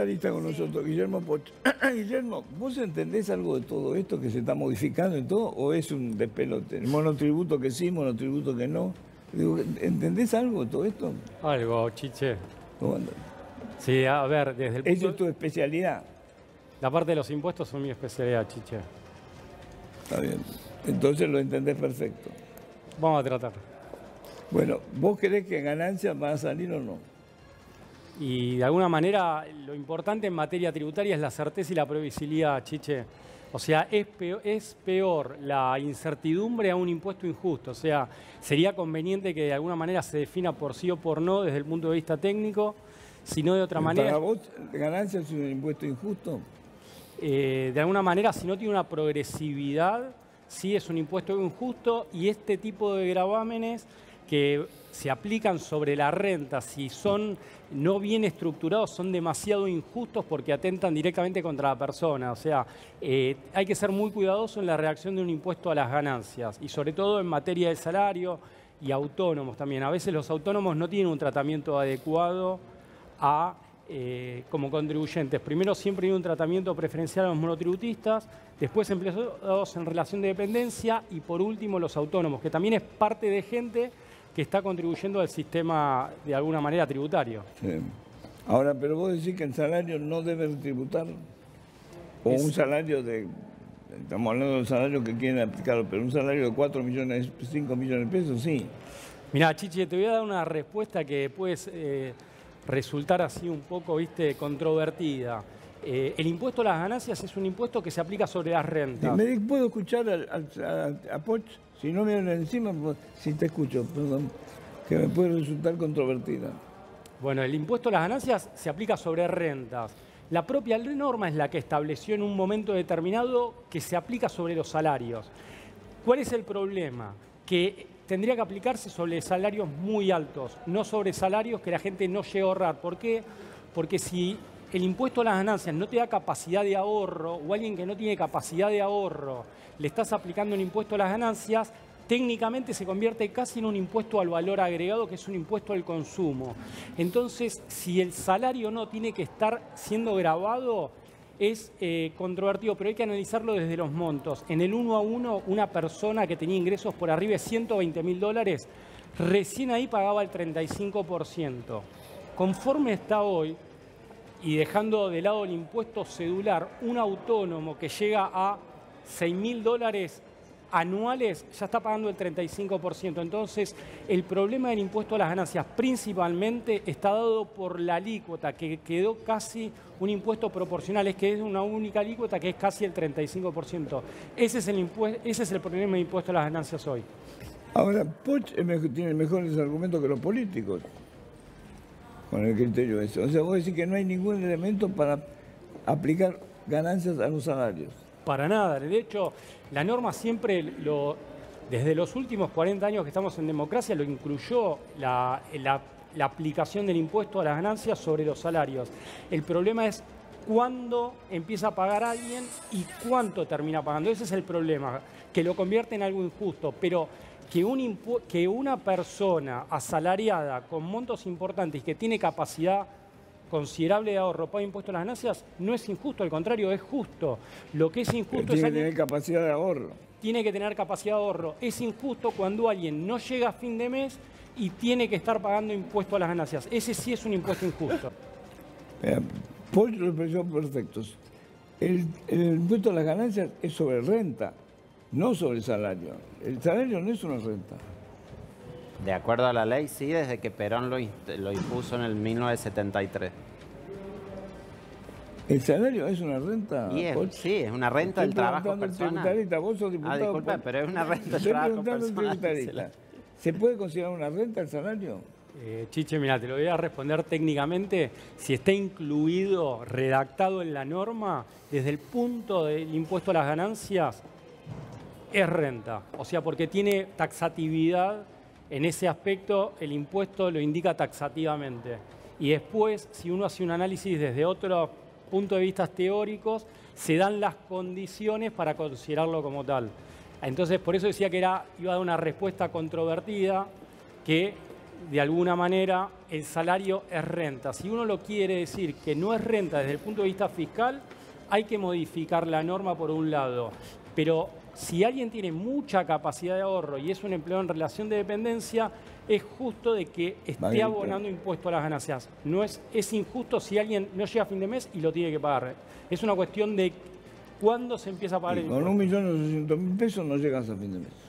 Está con nosotros, Guillermo Poch. Guillermo, ¿vos entendés algo de todo esto que se está modificando y todo? ¿O es un despelote? ¿El monotributo que sí, monotributo que no? Digo, ¿entendés algo de todo esto? Algo, Chiche. ¿Cómo andás? Sí, a ver, desde el punto... ¿Esa es tu especialidad? La parte de los impuestos son mi especialidad, Chiche. Está bien. Entonces lo entendés perfecto. Vamos a tratar. Bueno, ¿vos creés que ganancias van a salir o no? Y de alguna manera lo importante en materia tributaria es la certeza y la previsibilidad, Chiche. O sea, es peor la incertidumbre a un impuesto injusto. O sea, sería conveniente que de alguna manera se defina por sí o por no desde el punto de vista técnico, si no de otra manera... ¿Para vos ganancias es un impuesto injusto? De alguna manera, si no tiene una progresividad, sí es un impuesto injusto, y este tipo de gravámenes que se aplican sobre la renta, si son no bien estructurados, son demasiado injustos porque atentan directamente contra la persona. O sea, hay que ser muy cuidadoso en la redacción de un impuesto a las ganancias, y sobre todo en materia de salario y autónomos también. A veces los autónomos no tienen un tratamiento adecuado como contribuyentes. Primero siempre hay un tratamiento preferencial a los monotributistas, después empleados en relación de dependencia, y por último los autónomos, que también es parte de gente que está contribuyendo al sistema de alguna manera tributario. Sí. Ahora, pero vos decís que el salario no debe tributar, o un salario de, estamos hablando de un salario que quieren aplicarlo, pero un salario de 4 millones, 5 millones de pesos, sí. Mirá, Chichi, te voy a dar una respuesta que puede resultar así un poco, controvertida. El impuesto a las ganancias es un impuesto que se aplica sobre las rentas. ¿Puedo escuchar a Poch? Si no me hablan encima, si te escucho, perdón, que me puede resultar controvertida. Bueno, el impuesto a las ganancias se aplica sobre rentas. La propia norma es la que estableció en un momento determinado que se aplica sobre los salarios. ¿Cuál es el problema? Que tendría que aplicarse sobre salarios muy altos, no sobre salarios que la gente no llegue a ahorrar. ¿Por qué? Porque si el impuesto a las ganancias no te da capacidad de ahorro, o alguien que no tiene capacidad de ahorro le estás aplicando un impuesto a las ganancias, técnicamente se convierte casi en un impuesto al valor agregado, que es un impuesto al consumo. Entonces, si el salario no tiene que estar siendo gravado, es controvertido, pero hay que analizarlo desde los montos. En el 1 a 1, una persona que tenía ingresos por arriba de $120.000, recién ahí pagaba el 35%. Conforme está hoy, y dejando de lado el impuesto cedular, un autónomo que llega a $6.000 anuales ya está pagando el 35%. Entonces, el problema del impuesto a las ganancias principalmente está dado por la alícuota, que quedó casi un impuesto proporcional, es que es una única alícuota que es casi el 35%. Ese es el problema del impuesto a las ganancias hoy. Ahora, Poch tiene mejores argumentos que los políticos con el criterio ese. O sea, vos decís que no hay ningún elemento para aplicar ganancias a los salarios. Para nada. De hecho, la norma siempre, desde los últimos 40 años que estamos en democracia, lo incluyó la aplicación del impuesto a las ganancias sobre los salarios. El problema es cuándo empieza a pagar alguien y cuánto termina pagando. Ese es el problema, que lo convierte en algo injusto. Pero que una persona asalariada con montos importantes y que tiene capacidad considerable de ahorro paga impuesto a las ganancias, no es injusto, al contrario, es justo. Lo que es injusto es... Tiene que tener capacidad de ahorro. Tiene que tener capacidad de ahorro. Es injusto cuando alguien no llega a fin de mes y tiene que estar pagando impuesto a las ganancias. Ese sí es un impuesto injusto. Poch lo expresó perfecto. El impuesto a las ganancias es sobre renta, no sobre el salario. El salario no es una renta. De acuerdo a la ley, sí, desde que Perón lo impuso en el 1973. ¿El salario es una renta? Sí, es una renta del trabajo personal. Vos sos diputado. Disculpa, pero es una renta del trabajo personal. ¿Se puede considerar una renta el salario? Chiche, mira, te lo voy a responder técnicamente. Si está incluido, redactado en la norma, desde el punto del impuesto a las ganancias, es renta. O sea, porque tiene taxatividad. En ese aspecto, el impuesto lo indica taxativamente. Y después, si uno hace un análisis desde otro punto de vista teóricos, se dan las condiciones para considerarlo como tal. Entonces, por eso decía que iba a dar una respuesta controvertida, que de alguna manera, el salario es renta. Si uno lo quiere decir que no es renta desde el punto de vista fiscal, hay que modificar la norma por un lado. Pero si alguien tiene mucha capacidad de ahorro y es un empleado en relación de dependencia, es justo de que esté abonando impuesto a las ganancias. No es injusto si alguien no llega a fin de mes y lo tiene que pagar. Es una cuestión de cuándo se empieza a pagar el impuesto. Con 1.800.000 pesos no llegas a fin de mes.